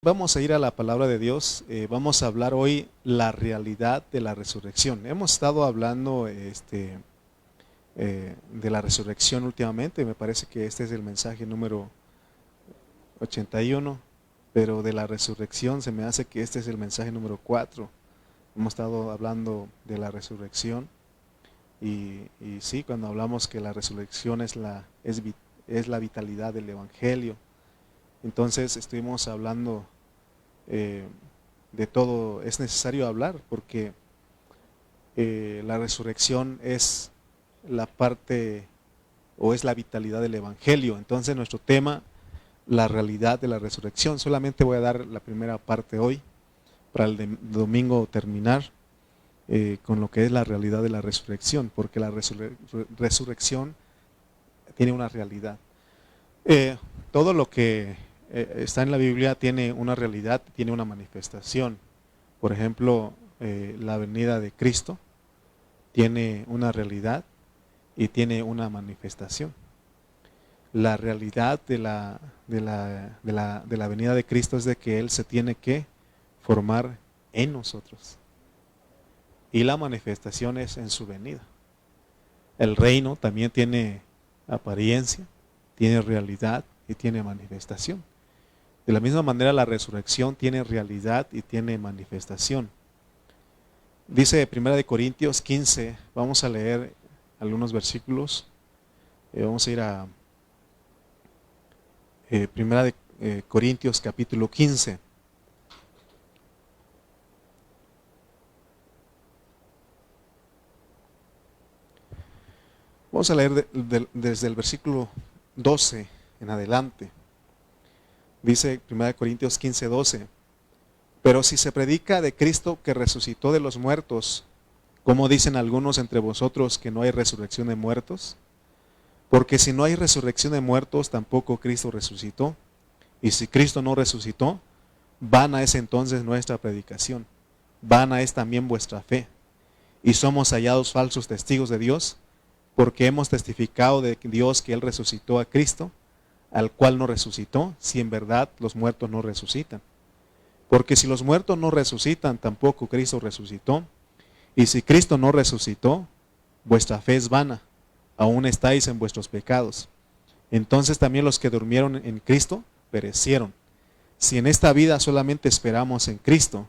Vamos a ir a la palabra de Dios. Vamos a hablar hoy la realidad de la resurrección. Hemos estado hablando de la resurrección últimamente. Me parece que este es el mensaje número 81, pero de la resurrección se me hace que este es el mensaje número 4. Hemos estado hablando de la resurrección y sí, cuando hablamos que la resurrección es la vitalidad del Evangelio. Entonces estuvimos hablando de todo. Es necesario hablar porque la resurrección es la parte o es la vitalidad del Evangelio. Entonces nuestro tema, la realidad de la resurrección. Solamente voy a dar la primera parte hoy para el domingo terminar con lo que es la realidad de la resurrección, porque la resurrección tiene una realidad. Todo lo que está en la Biblia tiene una realidad, tiene una manifestación. Por ejemplo, la venida de Cristo tiene una realidad y tiene una manifestación. La realidad de la venida de Cristo es de que Él se tiene que formar en nosotros. Y la manifestación es en su venida. El reino también tiene apariencia, tiene realidad y tiene manifestación. De la misma manera la resurrección tiene realidad y tiene manifestación. Dice 1 Corintios 15, vamos a leer algunos versículos. Vamos a ir a 1 Corintios capítulo 15. Vamos a leer desde el versículo 12 en adelante. Dice 1 Corintios 15, 12. Pero si se predica de Cristo que resucitó de los muertos, ¿cómo dicen algunos entre vosotros que no hay resurrección de muertos? Porque si no hay resurrección de muertos, tampoco Cristo resucitó. Y si Cristo no resucitó, vana es entonces nuestra predicación, vana es también vuestra fe. Y somos hallados falsos testigos de Dios, porque hemos testificado de Dios que Él resucitó a Cristo, al cual no resucitó, si en verdad los muertos no resucitan. Porque si los muertos no resucitan, tampoco Cristo resucitó. Y si Cristo no resucitó, vuestra fe es vana, aún estáis en vuestros pecados. Entonces también los que durmieron en Cristo perecieron. Si en esta vida solamente esperamos en Cristo,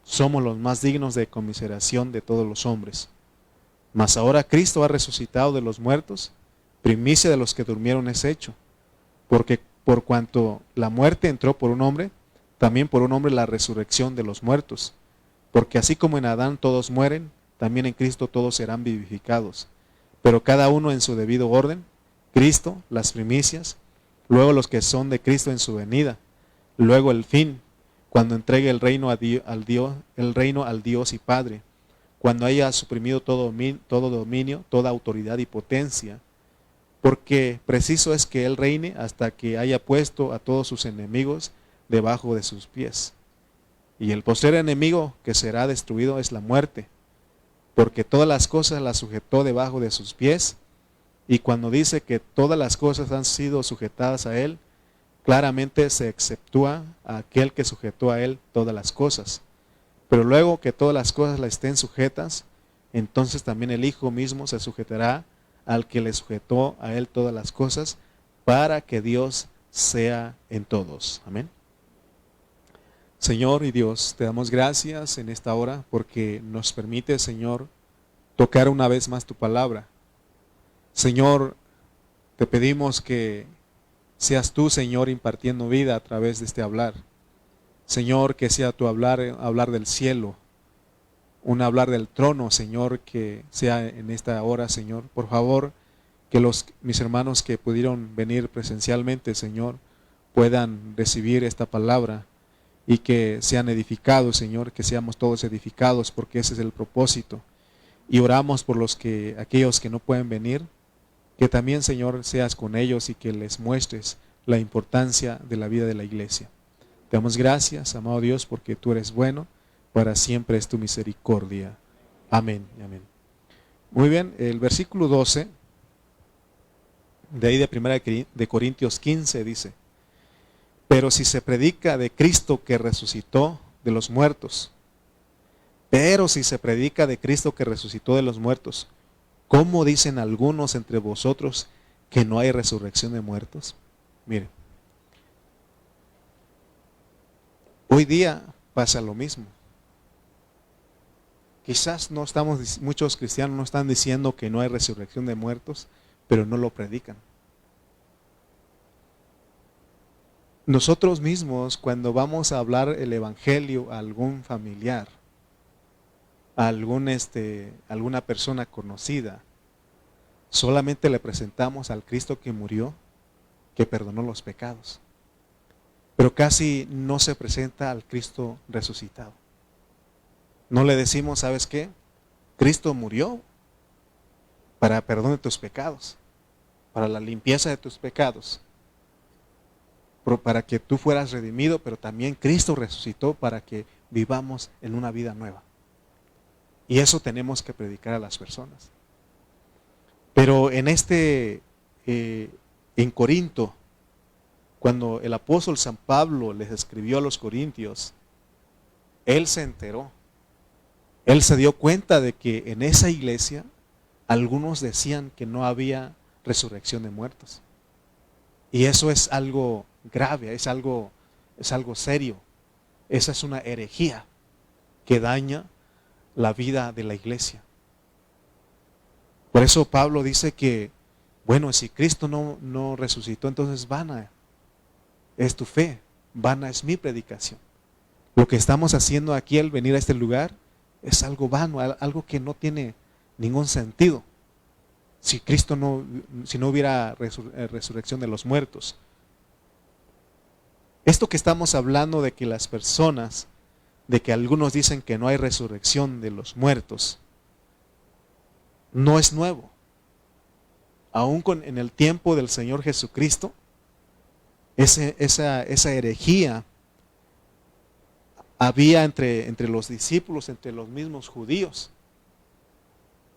somos los más dignos de conmiseración de todos los hombres. Mas ahora Cristo ha resucitado de los muertos, primicia de los que durmieron es hecho. Porque por cuanto la muerte entró por un hombre, también por un hombre la resurrección de los muertos. Porque así como en Adán todos mueren, también en Cristo todos serán vivificados. Pero cada uno en su debido orden, Cristo, las primicias, luego los que son de Cristo en su venida, luego el fin, cuando entregue el reino al Dios y Padre, cuando haya suprimido todo dominio, toda autoridad y potencia, porque preciso es que Él reine hasta que haya puesto a todos sus enemigos debajo de sus pies. Y el postrer enemigo que será destruido es la muerte, porque todas las cosas las sujetó debajo de sus pies. Y cuando dice que todas las cosas han sido sujetadas a Él, claramente se exceptúa a aquel que sujetó a Él todas las cosas. Pero luego que todas las cosas le estén sujetas, entonces también el Hijo mismo se sujetará al que le sujetó a Él todas las cosas, para que Dios sea en todos. Amén. Señor y Dios, te damos gracias en esta hora porque nos permite, Señor, tocar una vez más tu palabra. Señor, te pedimos que seas tú, Señor, impartiendo vida a través de este hablar. Señor, que sea tu hablar del cielo, un hablar del trono, Señor, que sea en esta hora, Señor. Por favor, que mis hermanos que pudieron venir presencialmente, Señor, puedan recibir esta palabra y que sean edificados, Señor, que seamos todos edificados, porque ese es el propósito. Y oramos por aquellos que no pueden venir, que también, Señor, seas con ellos y que les muestres la importancia de la vida de la iglesia. Te damos gracias, amado Dios, porque tú eres bueno, para siempre es tu misericordia. Amén y amén. Muy bien, el versículo 12, de ahí de 1 de Corintios 15 dice: Pero si se predica de Cristo que resucitó de los muertos, pero si se predica de Cristo que resucitó de los muertos, ¿cómo dicen algunos entre vosotros que no hay resurrección de muertos? Mire, hoy día pasa lo mismo. Quizás muchos cristianos no están diciendo que no hay resurrección de muertos, pero no lo predican. Nosotros mismos, cuando vamos a hablar el evangelio a algún familiar, a alguna persona conocida, solamente le presentamos al Cristo que murió, que perdonó los pecados. Pero casi no se presenta al Cristo resucitado. No le decimos, ¿sabes qué? Cristo murió para perdón de tus pecados, para la limpieza de tus pecados, para que tú fueras redimido, pero también Cristo resucitó para que vivamos en una vida nueva. Y eso tenemos que predicar a las personas. Pero en Corinto, cuando el apóstol San Pablo les escribió a los corintios, él se enteró. Él se dio cuenta de que en esa iglesia algunos decían que no había resurrección de muertos. Y eso es algo grave, es algo serio. Esa es una herejía que daña la vida de la iglesia. Por eso Pablo dice que, bueno, si Cristo no resucitó, entonces vana es tu fe, vana es mi predicación. Lo que estamos haciendo aquí al venir a este lugar es algo vano, algo que no tiene ningún sentido. Si no hubiera resurrección de los muertos. Esto que estamos hablando de que las personas, de que algunos dicen que no hay resurrección de los muertos, no es nuevo. Aún en el tiempo del Señor Jesucristo, esa herejía había entre los discípulos, entre los mismos judíos.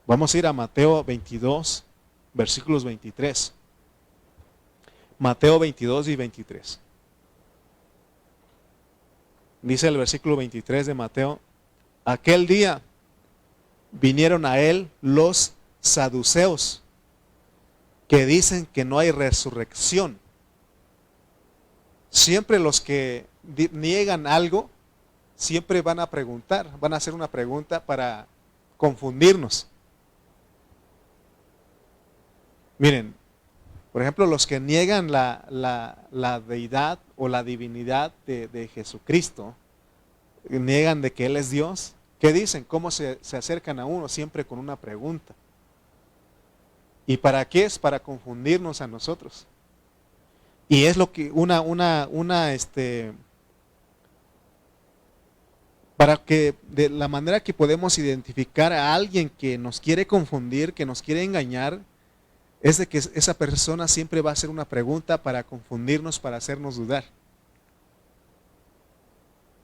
Vamos a ir a Mateo 22, versículos 23. Mateo 22 y 23. Dice el versículo 23 de Mateo: aquel día vinieron a él los saduceos, que dicen que no hay resurrección. Siempre los que niegan algo, siempre van a preguntar, van a hacer una pregunta para confundirnos. Miren, por ejemplo, los que niegan la deidad o la divinidad de Jesucristo, niegan de que Él es Dios, ¿qué dicen? ¿Cómo se acercan a uno? Siempre con una pregunta. ¿Y para qué es? Para confundirnos a nosotros. Y es lo que para que de la manera que podemos identificar a alguien que nos quiere confundir, que nos quiere engañar, es de que esa persona siempre va a hacer una pregunta para confundirnos, para hacernos dudar.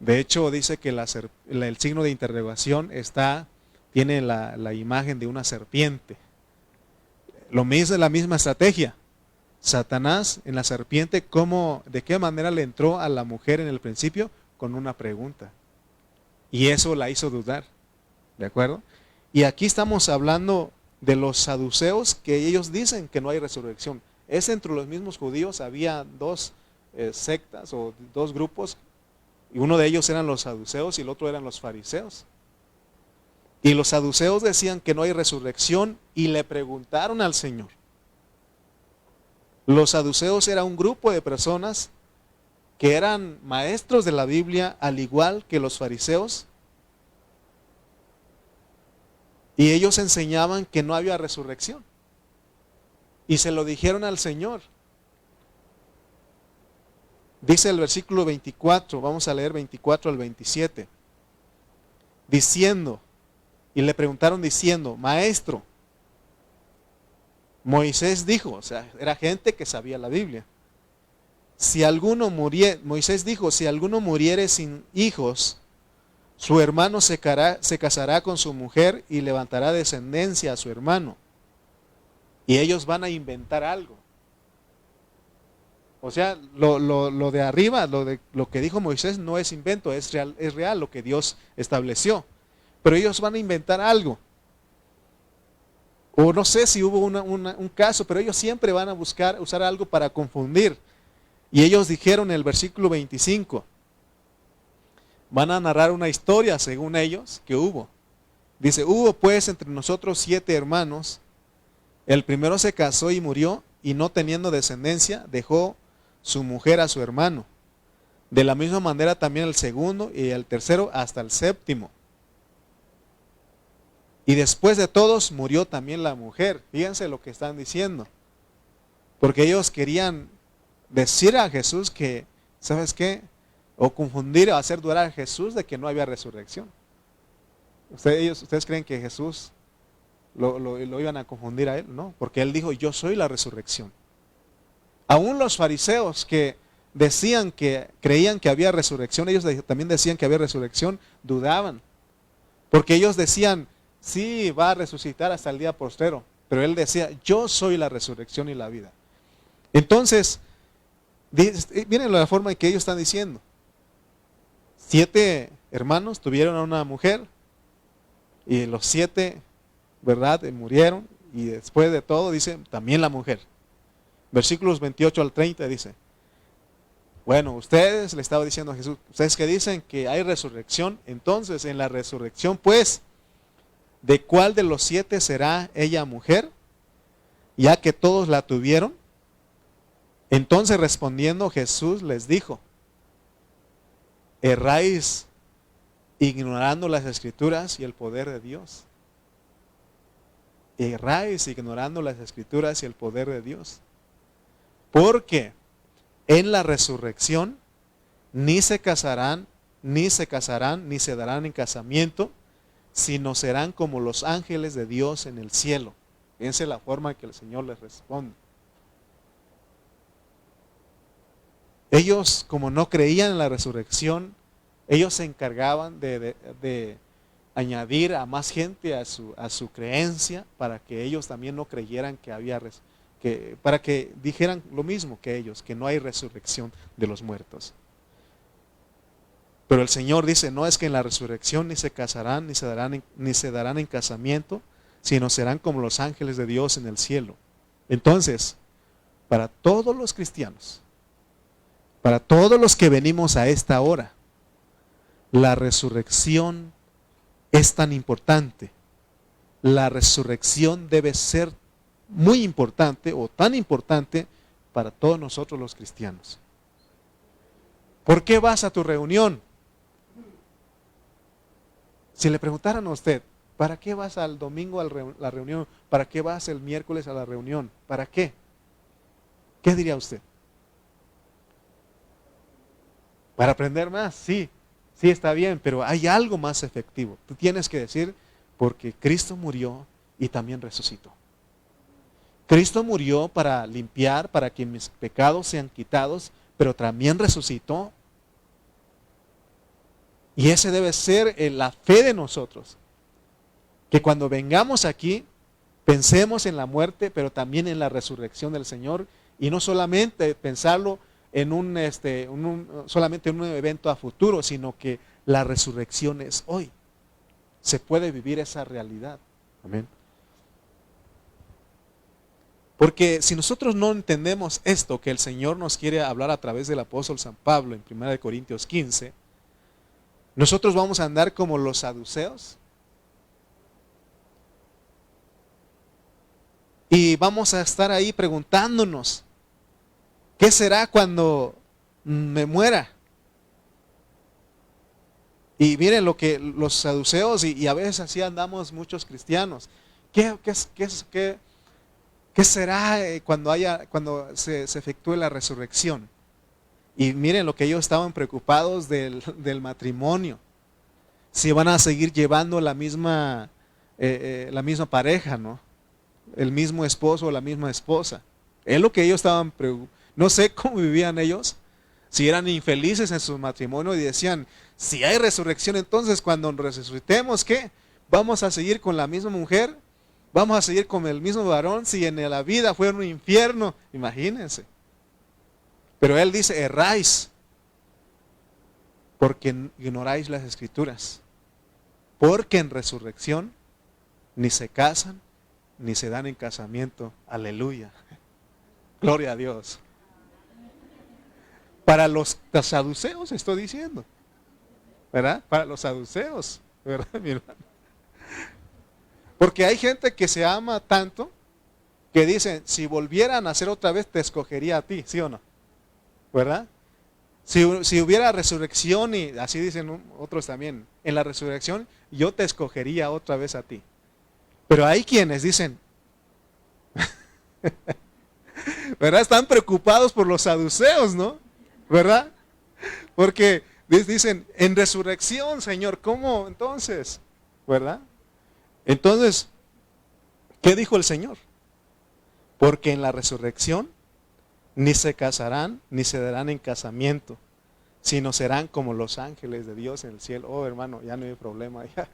De hecho, dice que el signo de interrogación tiene la imagen de una serpiente. Lo mismo es la misma estrategia. Satanás en la serpiente, ¿de qué manera le entró a la mujer en el principio? Con una pregunta. Y eso la hizo dudar. ¿De acuerdo? Y aquí estamos hablando de los saduceos, que ellos dicen que no hay resurrección. Entre los mismos judíos había dos sectas o dos grupos, y uno de ellos eran los saduceos y el otro eran los fariseos. Y los saduceos decían que no hay resurrección y le preguntaron al Señor. Los saduceos era un grupo de personas que eran maestros de la Biblia, al igual que los fariseos. Y ellos enseñaban que no había resurrección. Y se lo dijeron al Señor. Dice el versículo 24, vamos a leer 24 al 27. Y le preguntaron diciendo: Maestro, Moisés dijo, o sea, era gente que sabía la Biblia. Moisés dijo: si alguno muriere sin hijos, su hermano se casará con su mujer y levantará descendencia a su hermano. Y ellos van a inventar algo. O sea, lo de arriba, lo que dijo Moisés no es invento, es real lo que Dios estableció. Pero ellos van a inventar algo. O no sé si hubo un caso, pero ellos siempre van a usar algo para confundir. Y ellos dijeron en el versículo 25, van a narrar una historia según ellos que hubo. Dice, hubo pues entre nosotros 7 hermanos, el primero se casó y murió, y no teniendo descendencia, dejó su mujer a su hermano. De la misma manera también el segundo y el tercero hasta el séptimo. Y después de todos murió también la mujer. Fíjense lo que están diciendo. Porque ellos querían decir a Jesús que, ¿sabes qué? O confundir o hacer dudar a Jesús de que no había resurrección. ¿Ustedes creen que Jesús lo iban a confundir a él? No, porque él dijo, yo soy la resurrección. Aún los fariseos que decían que creían que había resurrección, ellos también decían que había resurrección, dudaban. Porque ellos decían, sí, va a resucitar hasta el día postrero. Pero él decía, yo soy la resurrección y la vida. Entonces, miren la forma en que ellos están diciendo. 7 hermanos tuvieron a una mujer y los 7, ¿verdad?, murieron. Y después de todo, dice, también la mujer. Versículos 28 al 30 dice, bueno, ustedes, le estaba diciendo a Jesús, ustedes que dicen que hay resurrección, entonces en la resurrección, pues, ¿de cuál de los 7 será ella mujer? Ya que todos la tuvieron. Entonces respondiendo Jesús les dijo, erráis ignorando las escrituras y el poder de Dios. Erráis ignorando las escrituras y el poder de Dios. Porque en la resurrección ni se casarán, ni se darán en casamiento, sino serán como los ángeles de Dios en el cielo. Fíjense la forma en que el Señor les responde. Ellos, como no creían en la resurrección, ellos se encargaban de añadir a más gente a su creencia para que ellos también no creyeran que había para que dijeran lo mismo que ellos, que no hay resurrección de los muertos. Pero el Señor dice, no es que en la resurrección ni se casarán, ni se darán en casamiento, sino serán como los ángeles de Dios en el cielo. Entonces, para todos los cristianos, para todos los que venimos a esta hora, la resurrección es tan importante. La resurrección debe ser muy importante o tan importante para todos nosotros los cristianos. ¿Por qué vas a tu reunión? Si le preguntaran a usted, ¿para qué vas al domingo a la reunión? ¿Para qué vas el miércoles a la reunión? ¿Para qué? ¿Qué diría usted? ¿Para aprender más? Sí, sí está bien, pero hay algo más efectivo. Tú tienes que decir, porque Cristo murió y también resucitó. Cristo murió para limpiar, para que mis pecados sean quitados, pero también resucitó. Y ese debe ser la fe de nosotros. Que cuando vengamos aquí, pensemos en la muerte, pero también en la resurrección del Señor. Y no solamente pensarlo en solamente en un evento a futuro, sino que la resurrección es hoy. Se puede vivir esa realidad. Amén. Porque si nosotros no entendemos esto que el Señor nos quiere hablar a través del apóstol San Pablo en 1 Corintios 15, nosotros vamos a andar como los saduceos y vamos a estar ahí preguntándonos, ¿qué será cuando me muera? Y miren lo que los saduceos, y a veces así andamos muchos cristianos, ¿qué será cuando se efectúe la resurrección? Y miren lo que ellos estaban preocupados del matrimonio. Si van a seguir llevando la misma pareja, ¿no? El mismo esposo o la misma esposa. Es lo que ellos estaban preocupados. No sé cómo vivían ellos. Si eran infelices en su matrimonio y decían, si hay resurrección, entonces cuando resucitemos, ¿qué? ¿Vamos a seguir con la misma mujer? ¿Vamos a seguir con el mismo varón? Si en la vida fue un infierno, imagínense. Pero él dice, erráis, porque ignoráis las escrituras. Porque en resurrección ni se casan, ni se dan en casamiento. Aleluya. Gloria a Dios. Para los saduceos estoy diciendo, ¿verdad? Para los saduceos, ¿verdad, mi hermano? Porque hay gente que se ama tanto que dicen, si volviera a nacer otra vez te escogería a ti, ¿sí o no? ¿Verdad? Si hubiera resurrección, y así dicen otros también, en la resurrección yo te escogería otra vez a ti. Pero hay quienes dicen, ¿verdad? Están preocupados por los saduceos, ¿no? ¿Verdad? Porque dicen, en resurrección, Señor, ¿cómo entonces? ¿Verdad? Entonces, ¿qué dijo el Señor? Porque en la resurrección ni se casarán, ni se darán en casamiento, sino serán como los ángeles de Dios en el cielo. Oh, hermano, ya no hay problema. Ya.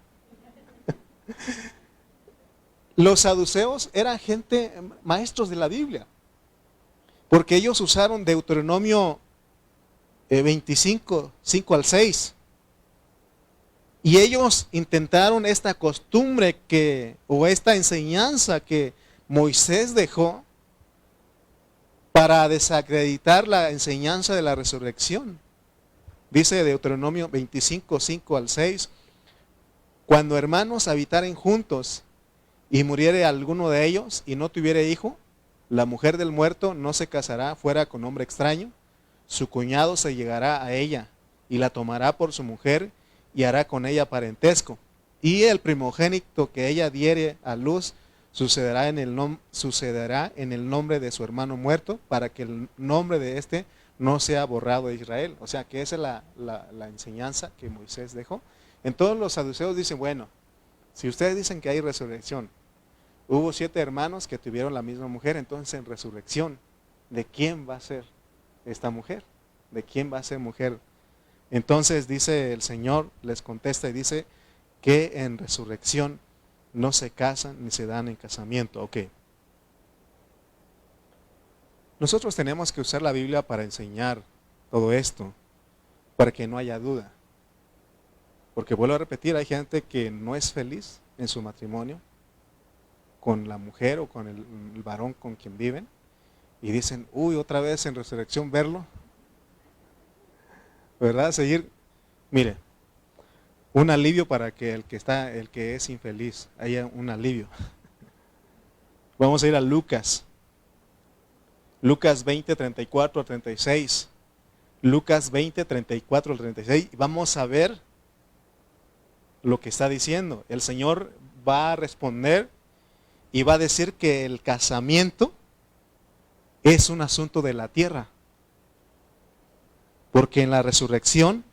Los saduceos eran gente, maestros de la Biblia, porque ellos usaron Deuteronomio 25, 5 al 6. Y ellos intentaron esta costumbre o esta enseñanza que Moisés dejó para desacreditar la enseñanza de la resurrección. Dice Deuteronomio 25, 5 al 6, cuando hermanos habitaren juntos y muriere alguno de ellos y no tuviere hijo, la mujer del muerto no se casará fuera con hombre extraño, su cuñado se llegará a ella y la tomará por su mujer y hará con ella parentesco. Y el primogénito que ella diere a luz sucederá en el nombre de su hermano muerto, para que el nombre de éste no sea borrado de Israel. O sea que esa es la enseñanza que Moisés dejó. Entonces los saduceos dicen, bueno, si ustedes dicen que hay resurrección, hubo 7 hermanos que tuvieron la misma mujer, entonces en resurrección, ¿de quién va a ser esta mujer? ¿De quién va a ser mujer? Entonces dice el Señor, les contesta y dice que en resurrección no se casan ni se dan en casamiento. Ok. Nosotros tenemos que usar la Biblia para enseñar todo esto, para que no haya duda. Porque vuelvo a repetir, hay gente que no es feliz en su matrimonio, con la mujer o con el varón con quien viven, y dicen, uy, otra vez en resurrección verlo, ¿verdad? Seguir, mire, un alivio para que el que es infeliz, haya un alivio. Vamos a ir a Lucas 20, 34 al 36. Lucas 20, 34 al 36. Vamos a ver lo que está diciendo. El Señor va a responder y va a decir que el casamiento es un asunto de la tierra. Porque en la resurrección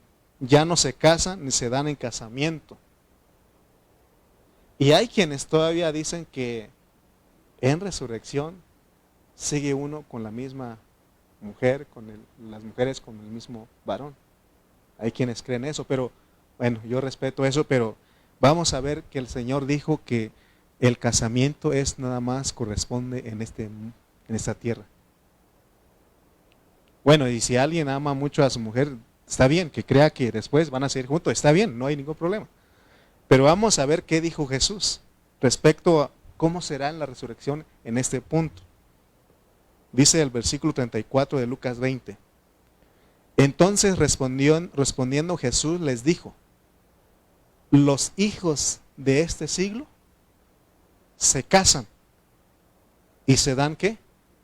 ya no se casan ni se dan en casamiento. Y hay quienes todavía dicen que en resurrección sigue uno con la misma mujer, las mujeres con el mismo varón. Hay quienes creen eso, pero bueno, yo respeto eso, pero vamos a ver que el Señor dijo que el casamiento es nada más corresponde en esta tierra. Bueno, y si alguien ama mucho a su mujer, está bien, que crea que después van a seguir juntos, está bien, no hay ningún problema. Pero vamos a ver qué dijo Jesús respecto a cómo será en la resurrección en este punto. Dice el versículo 34 de Lucas 20. Entonces respondiendo Jesús les dijo, los hijos de este siglo se casan y se dan ¿qué?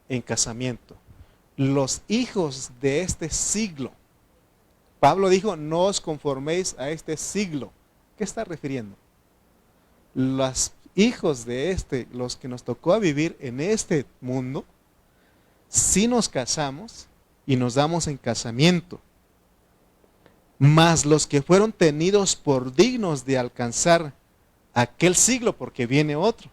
En casamiento. Los hijos de este siglo. Pablo dijo, no os conforméis a este siglo. ¿Qué está refiriendo? Los hijos de los que nos tocó a vivir en este mundo, si nos casamos y nos damos en casamiento, mas los que fueron tenidos por dignos de alcanzar aquel siglo, porque viene otro,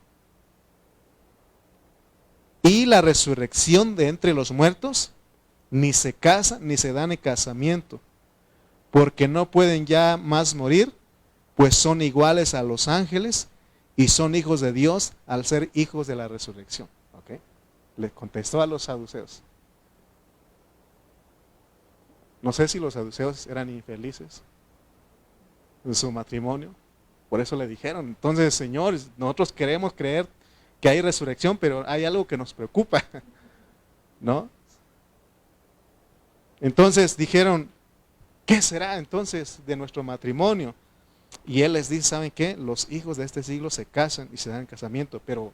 y la resurrección de entre los muertos, ni se casan ni se dan en casamiento, porque no pueden ya más morir, pues son iguales a los ángeles y son hijos de Dios al ser hijos de la resurrección. ¿Okay? Le contestó a los saduceos. No sé si los saduceos eran infelices en su matrimonio. Por eso le dijeron, entonces, Señor, nosotros queremos creer que hay resurrección, pero hay algo que nos preocupa, ¿no? Entonces dijeron, ¿qué será entonces de nuestro matrimonio? Y él les dice, ¿saben qué? Los hijos de este siglo se casan y se dan casamiento, pero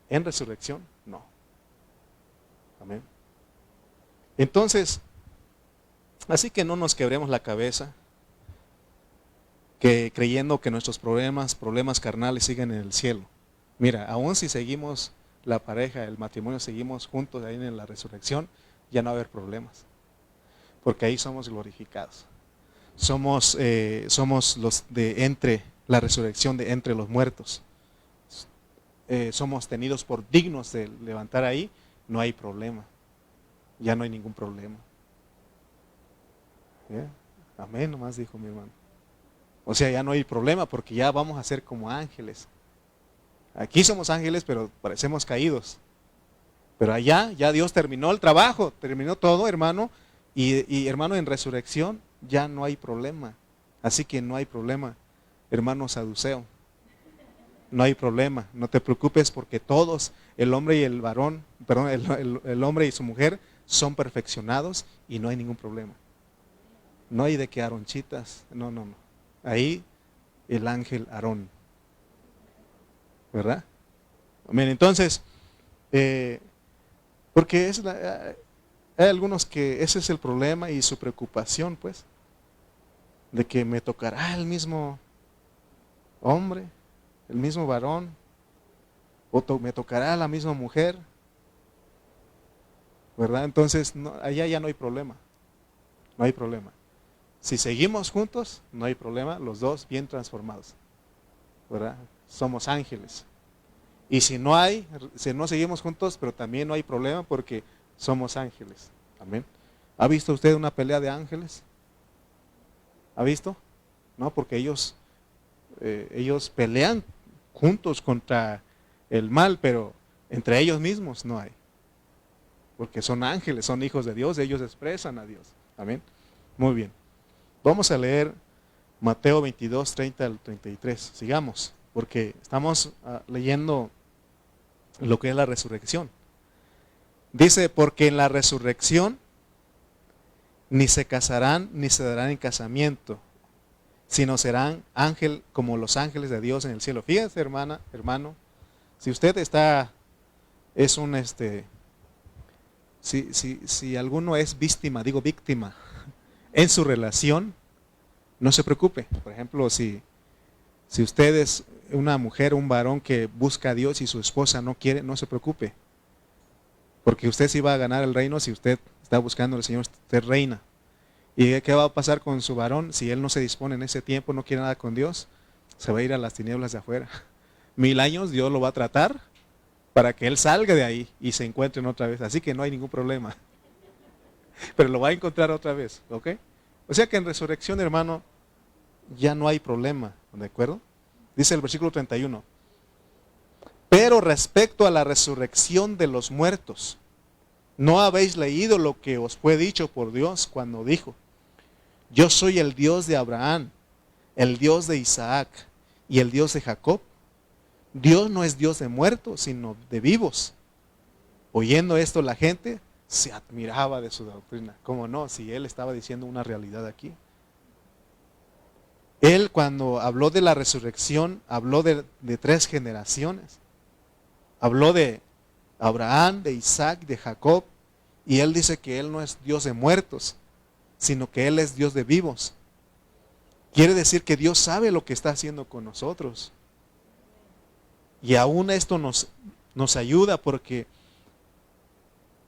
en resurrección, no. Amén. Entonces, así que no nos quebremos la cabeza, que creyendo que nuestros problemas carnales siguen en el cielo. Mira, aún si seguimos la pareja, el matrimonio, seguimos juntos ahí en la resurrección, ya no va a haber problemas, porque ahí somos glorificados. Somos los de entre la resurrección de entre los muertos. Somos tenidos por dignos de levantar ahí, no hay problema. Ya no hay ningún problema. ¿Yeah? Amén, nomás dijo mi hermano. O sea, ya no hay problema porque ya vamos a ser como ángeles. Aquí somos ángeles, pero parecemos caídos. Pero allá ya Dios terminó el trabajo, terminó todo, hermano. Y hermano, en resurrección ya no hay problema. Así que no hay problema, hermano saduceo. No hay problema, no te preocupes porque todos, el hombre y el varón, perdón, el hombre y su mujer son perfeccionados y no hay ningún problema. No hay de que Aronchitas, no. Ahí el ángel Aarón. ¿Verdad? Amén. Entonces, porque hay algunos que ese es el problema y su preocupación, pues, de que me tocará el mismo hombre, el mismo varón, o me tocará la misma mujer, ¿verdad? Entonces, allá ya no hay problema, no hay problema. Si seguimos juntos, no hay problema, los dos bien transformados, ¿verdad? Somos ángeles. Y si no seguimos juntos, pero también no hay problema porque somos ángeles. Amén. ¿Ha visto usted una pelea de ángeles? ¿Ha visto? No, porque ellos pelean juntos contra el mal, pero entre ellos mismos no hay. Porque son ángeles, son hijos de Dios, ellos expresan a Dios. Amén. Muy bien. Vamos a leer Mateo 22, 30 al 33. Sigamos, porque estamos leyendo lo que es la resurrección. Dice, porque en la resurrección ni se casarán ni se darán en casamiento, sino serán ángel como los ángeles de Dios en el cielo. Fíjense, hermano, si usted si alguno es víctima en su relación, no se preocupe. Por ejemplo, si usted es una mujer, un varón que busca a Dios y su esposa no quiere, no se preocupe. Porque usted sí va a ganar el reino si usted está buscando al Señor, usted reina. ¿Y qué va a pasar con su varón si él no se dispone en ese tiempo, no quiere nada con Dios? Se va a ir a las tinieblas de afuera. 1000 años Dios lo va a tratar para que él salga de ahí y se encuentren otra vez. Así que no hay ningún problema. Pero lo va a encontrar otra vez, ¿ok? O sea que en resurrección, hermano, ya no hay problema, ¿de acuerdo? Dice el versículo 31. Pero respecto a la resurrección de los muertos, ¿no habéis leído lo que os fue dicho por Dios cuando dijo: yo soy el Dios de Abraham, el Dios de Isaac y el Dios de Jacob? Dios no es Dios de muertos, sino de vivos. Oyendo esto, la gente se admiraba de su doctrina. ¿Cómo no? Si él estaba diciendo una realidad aquí. Él, cuando habló de la resurrección, habló de 3 generaciones. Habló de Abraham, de Isaac, de Jacob. Y él dice que él no es Dios de muertos, sino que él es Dios de vivos. Quiere decir que Dios sabe lo que está haciendo con nosotros. Y aún esto nos ayuda porque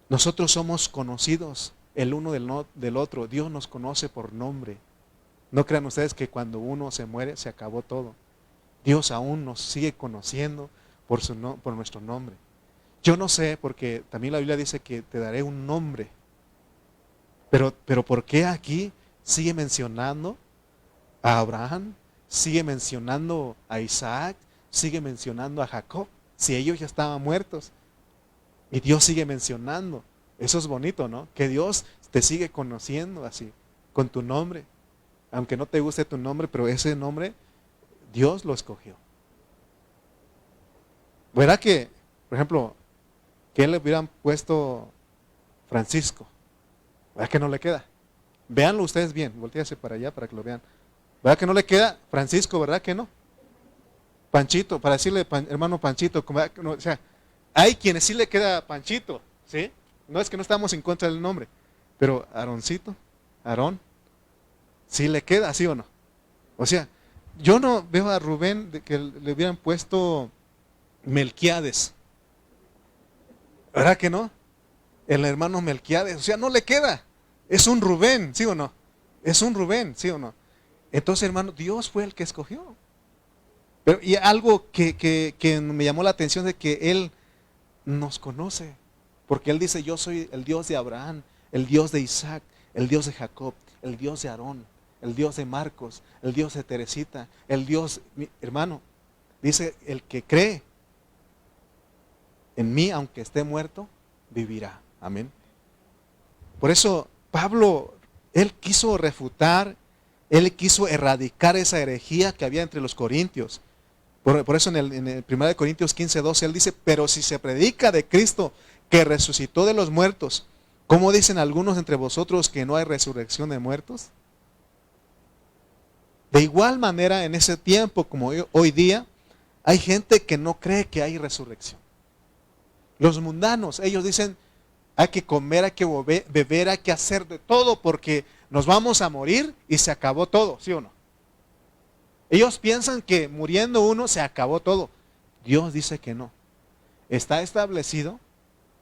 nosotros somos conocidos el uno del otro. Dios nos conoce por nombre. No crean ustedes que cuando uno se muere se acabó todo. Dios aún nos sigue conociendo por nuestro nombre. Yo no sé, porque también la Biblia dice que te daré un nombre. Pero ¿por qué aquí sigue mencionando a Abraham? Sigue mencionando a Isaac, sigue mencionando a Jacob, si ellos ya estaban muertos. Y Dios sigue mencionando. Eso es bonito, ¿no? Que Dios te sigue conociendo así, con tu nombre. Aunque no te guste tu nombre, pero ese nombre Dios lo escogió. ¿Verdad que, por ejemplo, que le hubieran puesto Francisco? ¿Verdad que no le queda? Véanlo ustedes bien, voltease para allá para que lo vean. ¿Verdad que no le queda Francisco? ¿Verdad que no? Panchito, para decirle hermano Panchito, no, o sea, hay quienes sí le queda Panchito, ¿sí? No es que no estamos en contra del nombre, pero Aaroncito, Aarón, ¿sí le queda, sí o no? O sea, yo no veo a Rubén de que le hubieran puesto Melquiades, ¿verdad que no? El hermano Melquiades, o sea, no le queda, es un Rubén, ¿sí o no? Es un Rubén, ¿sí o no? Entonces, hermano, Dios fue el que escogió. Pero, y algo que me llamó la atención de que Él nos conoce, porque Él dice, yo soy el Dios de Abraham, el Dios de Isaac, el Dios de Jacob, el Dios de Aarón, el Dios de Marcos, el Dios de Teresita, el Dios, hermano, dice, el que cree en mí, aunque esté muerto, vivirá. Amén. Por eso Pablo, él quiso refutar, él quiso erradicar esa herejía que había entre los corintios. Por eso en el 1 Corintios 15:12 él dice, pero si se predica de Cristo que resucitó de los muertos, ¿cómo dicen algunos entre vosotros que no hay resurrección de muertos? De igual manera, en ese tiempo como hoy día, hay gente que no cree que hay resurrección. Los mundanos, ellos dicen, hay que comer, hay que beber, hay que hacer de todo porque nos vamos a morir y se acabó todo, ¿sí o no? Ellos piensan que muriendo uno se acabó todo. Dios dice que no. Está establecido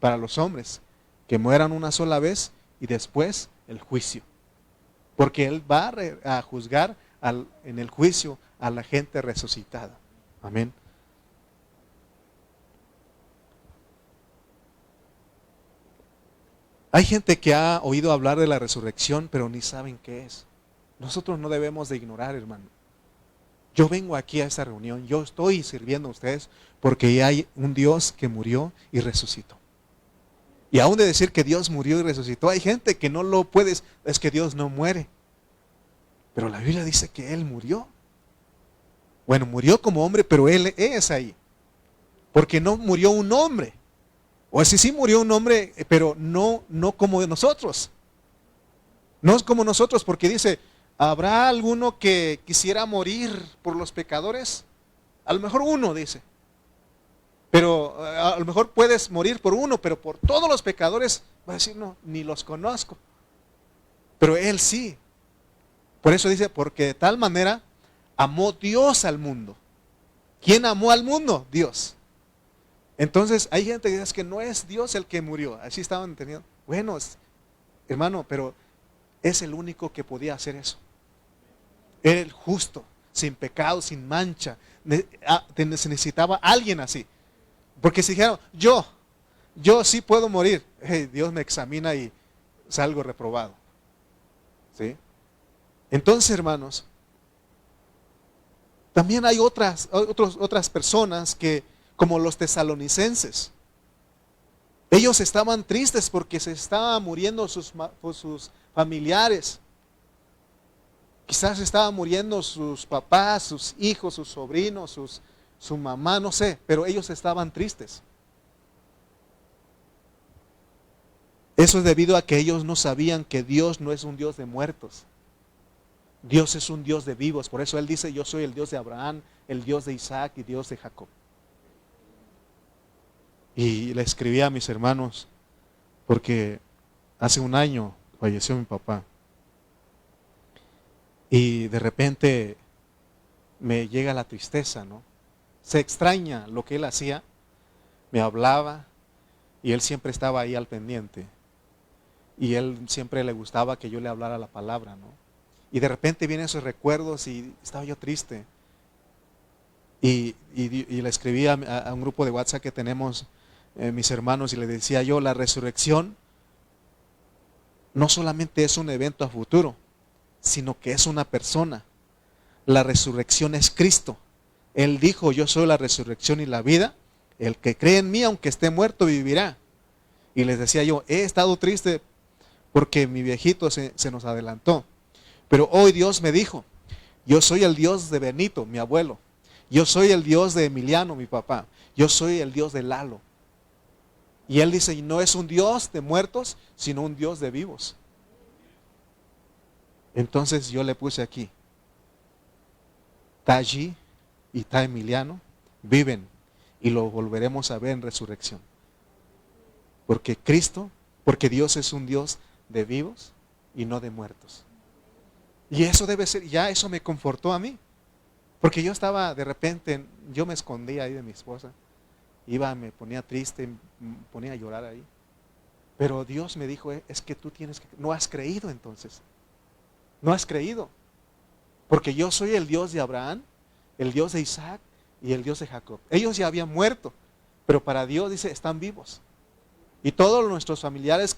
para los hombres que mueran una sola vez y después el juicio. Porque Él va a juzgar en el juicio a la gente resucitada. Amén. Hay gente que ha oído hablar de la resurrección, pero ni saben qué es. Nosotros no debemos de ignorar, hermano. Yo vengo aquí a esta reunión, yo estoy sirviendo a ustedes porque hay un Dios que murió y resucitó. Y aún de decir que Dios murió y resucitó, hay gente que no lo puede, es que Dios no muere. Pero la Biblia dice que Él murió. Bueno, murió como hombre, pero Él es ahí. Porque no murió un hombre. O si sí murió un hombre, pero no como nosotros. No es como nosotros, porque dice, ¿habrá alguno que quisiera morir por los pecadores? A lo mejor uno, dice. Pero a lo mejor puedes morir por uno, pero por todos los pecadores, va a decir, no, ni los conozco. Pero Él sí. Por eso dice, porque de tal manera amó Dios al mundo. ¿Quién amó al mundo? Dios. Entonces hay gente que dice que no es Dios el que murió. Así estaban entendiendo. Bueno, hermano, pero es el único que podía hacer eso. Era el justo, sin pecado, sin mancha. Se necesitaba alguien así. Porque si dijeron, yo sí puedo morir, Dios me examina y salgo reprobado. ¿Sí? Entonces, hermanos, también hay otras personas que, como los tesalonicenses, ellos estaban tristes porque se estaban muriendo sus familiares. Quizás estaban muriendo sus papás, sus hijos, sus sobrinos, su mamá, no sé, pero ellos estaban tristes. Eso es debido a que ellos no sabían que Dios no es un Dios de muertos. Dios es un Dios de vivos. Por eso Él dice, yo soy el Dios de Abraham, el Dios de Isaac y Dios de Jacob. Y le escribí a mis hermanos, porque hace un año falleció mi papá. Y de repente me llega la tristeza, ¿no? Se extraña lo que él hacía, me hablaba y él siempre estaba ahí al pendiente. Y él siempre le gustaba que yo le hablara la palabra, ¿no? Y de repente vienen esos recuerdos y estaba yo triste. Y le escribí a un grupo de WhatsApp que tenemos mis hermanos y le decía yo, la resurrección no solamente es un evento a futuro, sino que es una persona. La resurrección es Cristo. Él dijo, yo soy la resurrección y la vida. El que cree en mí, aunque esté muerto, vivirá. Y les decía yo, he estado triste porque mi viejito se nos adelantó. Pero hoy Dios me dijo, yo soy el Dios de Benito, mi abuelo. Yo soy el Dios de Emiliano, mi papá. Yo soy el Dios de Lalo. Y Él dice, no es un Dios de muertos, sino un Dios de vivos. Entonces yo le puse aquí, está allí y está Emiliano, viven y lo volveremos a ver en resurrección. Porque Dios es un Dios de vivos y no de muertos. Y eso debe ser, ya eso me confortó a mí. Porque yo estaba de repente, yo me escondía ahí de mi esposa. Me ponía triste, me ponía a llorar ahí. Pero Dios me dijo, es que tú no has creído entonces. No has creído. Porque yo soy el Dios de Abraham, el Dios de Isaac y el Dios de Jacob. Ellos ya habían muerto, pero para Dios dice, están vivos. Y todos nuestros familiares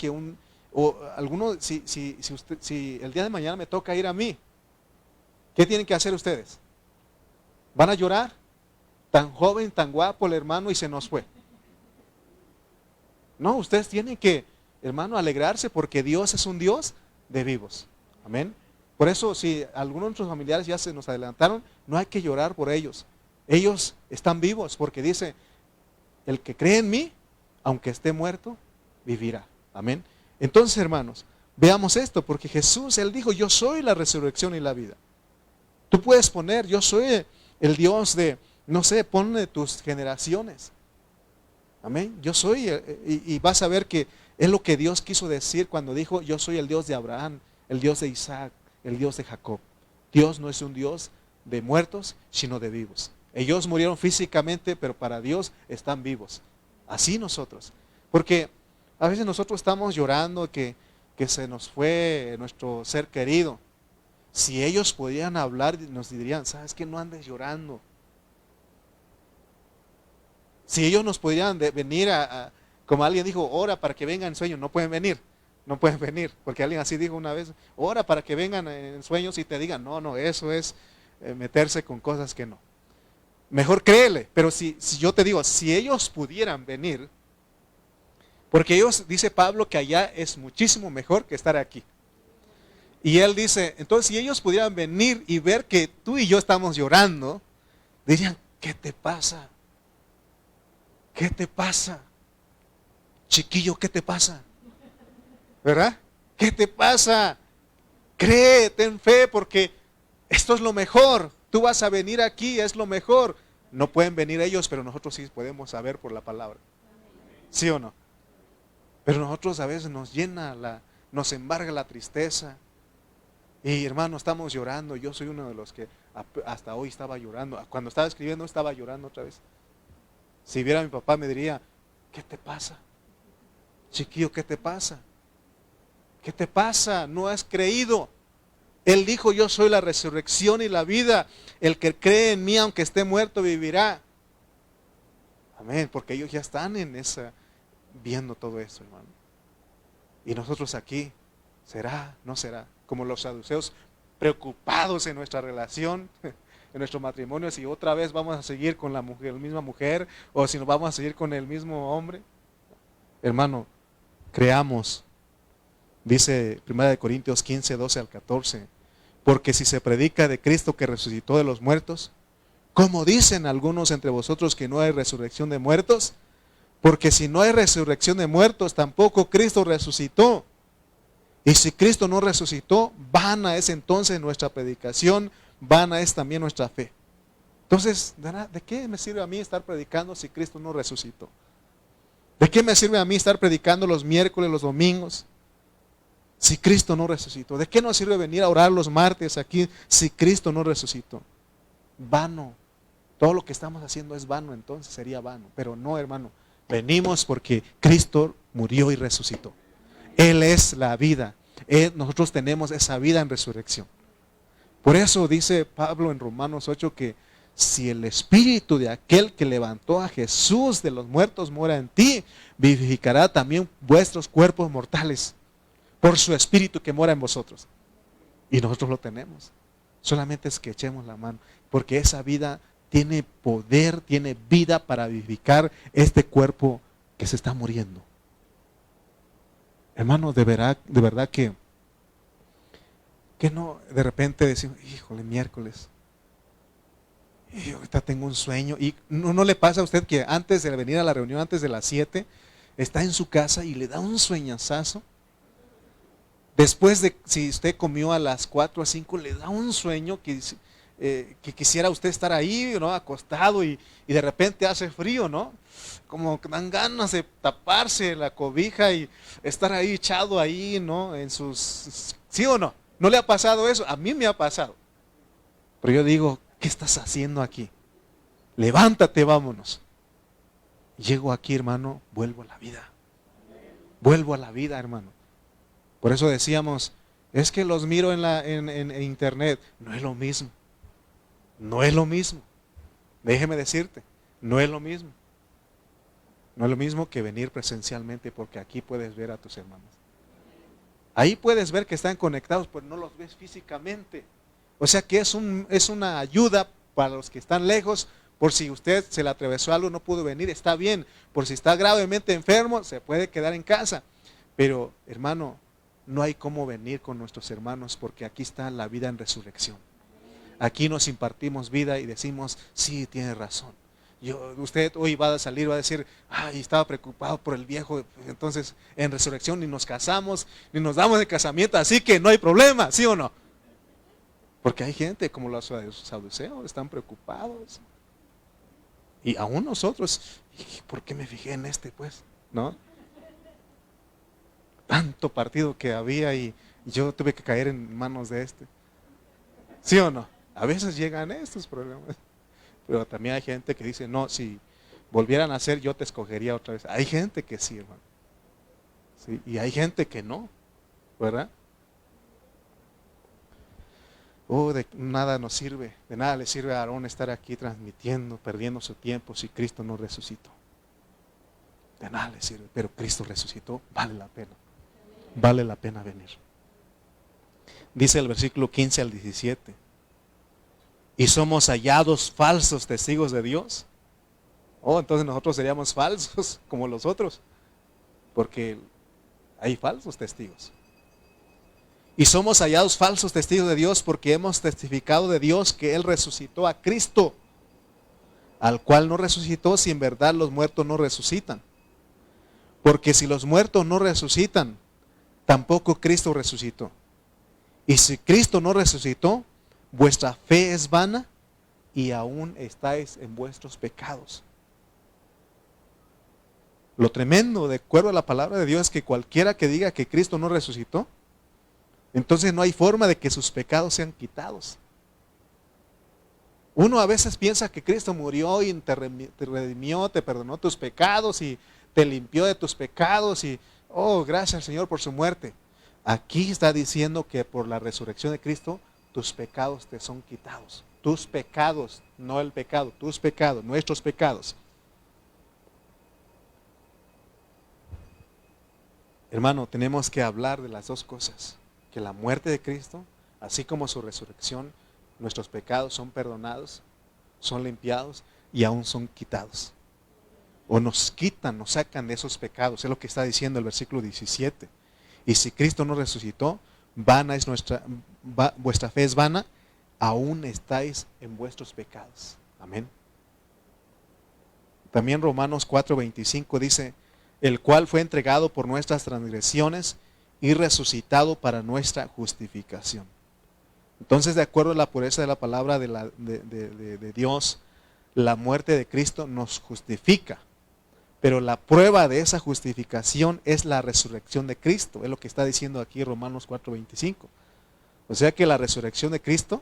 algunos, si el día de mañana me toca ir a mí, ¿qué tienen que hacer ustedes? ¿Van a llorar? Tan joven, tan guapo el hermano y se nos fue. No, ustedes tienen que, hermano, alegrarse porque Dios es un Dios de vivos. Amén. Por eso, si algunos de nuestros familiares ya se nos adelantaron, no hay que llorar por ellos. Ellos están vivos porque dice, el que cree en mí, aunque esté muerto, vivirá. Amén. Entonces, hermanos, veamos esto, porque Jesús, Él dijo, yo soy la resurrección y la vida. Tú puedes poner, yo soy el Dios de, no sé, ponle tus generaciones. Amén. Yo soy, y vas a ver que es lo que Dios quiso decir cuando dijo, yo soy el Dios de Abraham, el Dios de Isaac, el Dios de Jacob. Dios no es un Dios de muertos, sino de vivos. Ellos murieron físicamente, pero para Dios están vivos. Así nosotros. Porque a veces nosotros estamos llorando que se nos fue nuestro ser querido. Si ellos pudieran hablar, nos dirían, ¿sabes qué? No andes llorando. Si ellos nos pudieran venir como alguien dijo, ora para que vengan en sueños, no pueden venir. No pueden venir, porque alguien así dijo una vez, ora para que vengan en sueños y te digan, no, eso es meterse con cosas que no. Mejor créele, pero si yo te digo, si ellos pudieran venir, porque ellos, dice Pablo, que allá es muchísimo mejor que estar aquí. Y él dice, entonces si ellos pudieran venir y ver que tú y yo estamos llorando, dirían, ¿qué te pasa? ¿Qué te pasa? Chiquillo, ¿qué te pasa? ¿Verdad? ¿Qué te pasa? Cree, ten fe, porque esto es lo mejor. Tú vas a venir aquí, es lo mejor. No pueden venir ellos, pero nosotros sí podemos saber por la palabra. ¿Sí o no? Pero nosotros a veces nos nos embarga la tristeza. Y hermano, estamos llorando. Yo soy uno de los que hasta hoy estaba llorando. Cuando estaba escribiendo estaba llorando otra vez. Si viera a mi papá me diría, ¿qué te pasa? Chiquillo, ¿qué te pasa? ¿Qué te pasa? No has creído. Él dijo, yo soy la resurrección y la vida. El que cree en mí, aunque esté muerto, vivirá. Amén, porque ellos ya están viendo todo eso, hermano. Y nosotros aquí, ¿será? ¿No será? Como los saduceos, preocupados en nuestra relación, en nuestro matrimonio, si otra vez vamos a seguir con la misma mujer, o si nos vamos a seguir con el mismo hombre. Hermano, creamos. Dice 1 Corintios 15, 12 al 14, porque si se predica de Cristo que resucitó de los muertos, ¿cómo dicen algunos entre vosotros que no hay resurrección de muertos? Porque si no hay resurrección de muertos, tampoco Cristo resucitó. Y si Cristo no resucitó, vana es entonces nuestra predicación, vana es también nuestra fe. Entonces, ¿de qué me sirve a mí estar predicando si Cristo no resucitó? ¿De qué me sirve a mí estar predicando los miércoles, los domingos, si Cristo no resucitó? ¿De qué nos sirve venir a orar los martes aquí si Cristo no resucitó? Vano. Todo lo que estamos haciendo es vano, entonces sería vano. Pero no, hermano. Venimos porque Cristo murió y resucitó. Él es la vida. Nosotros tenemos esa vida en resurrección. Por eso dice Pablo en Romanos 8 que si el espíritu de aquel que levantó a Jesús de los muertos mora en ti, vivificará también vuestros cuerpos mortales por su espíritu que mora en vosotros. Y nosotros lo tenemos. Solamente es que echemos la mano, porque esa vida tiene poder, tiene vida para vivificar este cuerpo que se está muriendo. Hermano, de verdad que no, de repente decimos, híjole, miércoles, y ahorita tengo un sueño. Y no le pasa a usted que antes de venir a la reunión, antes de las 7, está en su casa y le da un sueñazazo. Después de, si usted comió a las 4 o 5, le da un sueño que quisiera usted estar ahí, ¿no? Acostado y de repente hace frío, ¿no? Como que dan ganas de taparse la cobija y estar ahí echado ahí, ¿no? En sus... ¿Sí o no? ¿No le ha pasado eso? A mí me ha pasado. Pero yo digo, ¿qué estás haciendo aquí? Levántate, vámonos. Llego aquí, hermano, vuelvo a la vida. Vuelvo a la vida, hermano. Por eso decíamos, es que los miro en internet. No es lo mismo. No es lo mismo. Déjeme decirte, no es lo mismo. No es lo mismo que venir presencialmente, porque aquí puedes ver a tus hermanos. Ahí puedes ver que están conectados, pero no los ves físicamente. O sea que es una ayuda para los que están lejos. Por si usted se le atravesó algo, no pudo venir, está bien. Por si está gravemente enfermo, se puede quedar en casa. Pero, hermano, no hay cómo venir con nuestros hermanos, porque aquí está la vida en resurrección. Aquí nos impartimos vida y decimos, sí, tiene razón. Usted hoy va a salir, va a decir, ay, estaba preocupado por el viejo. Entonces, en resurrección ni nos casamos, ni nos damos de casamiento, así que no hay problema, ¿sí o no? Porque hay gente como los saduceos, están preocupados. Y aún nosotros, ¿por qué me fijé en este pues? ¿No? Tanto partido que había y yo tuve que caer en manos de este. ¿Sí o no? A veces llegan estos problemas. Pero también hay gente que dice, no, si volvieran a ser, yo te escogería otra vez. Hay gente que sí, hermano. ¿Sí? Y hay gente que no, ¿verdad? De nada nos sirve, de nada le sirve a Aarón estar aquí transmitiendo, perdiendo su tiempo si Cristo no resucitó. De nada le sirve, pero Cristo resucitó, vale la pena. Vale la pena venir. Dice el versículo 15 al 17. Y somos hallados falsos testigos de Dios. Entonces nosotros seríamos falsos como los otros, porque hay falsos testigos. Y somos hallados falsos testigos de Dios porque hemos testificado de Dios que Él resucitó a Cristo, al cual no resucitó si en verdad los muertos no resucitan. Porque si los muertos no resucitan, tampoco Cristo resucitó. Y si Cristo no resucitó, vuestra fe es vana y aún estáis en vuestros pecados. Lo tremendo, de acuerdo a la palabra de Dios, es que cualquiera que diga que Cristo no resucitó, entonces no hay forma de que sus pecados sean quitados. Uno a veces piensa que Cristo murió y te redimió, te perdonó tus pecados y te limpió de tus pecados y, gracias al Señor por su muerte. Aquí está diciendo que por la resurrección de Cristo, tus pecados te son quitados. Tus pecados, no el pecado, tus pecados, nuestros pecados. Hermano, tenemos que hablar de las dos cosas. Que la muerte de Cristo, así como su resurrección, nuestros pecados son perdonados, son limpiados y aún son quitados. O nos quitan, nos sacan de esos pecados. Es lo que está diciendo el versículo 17. Y si Cristo no resucitó, vana es vuestra fe es vana, aún estáis en vuestros pecados. Amén. También Romanos 4:25 dice, el cual fue entregado por nuestras transgresiones y resucitado para nuestra justificación. Entonces, de acuerdo a la pureza de la palabra de Dios, la muerte de Cristo nos justifica. Pero la prueba de esa justificación es la resurrección de Cristo. Es lo que está diciendo aquí Romanos 4:25. O sea que la resurrección de Cristo,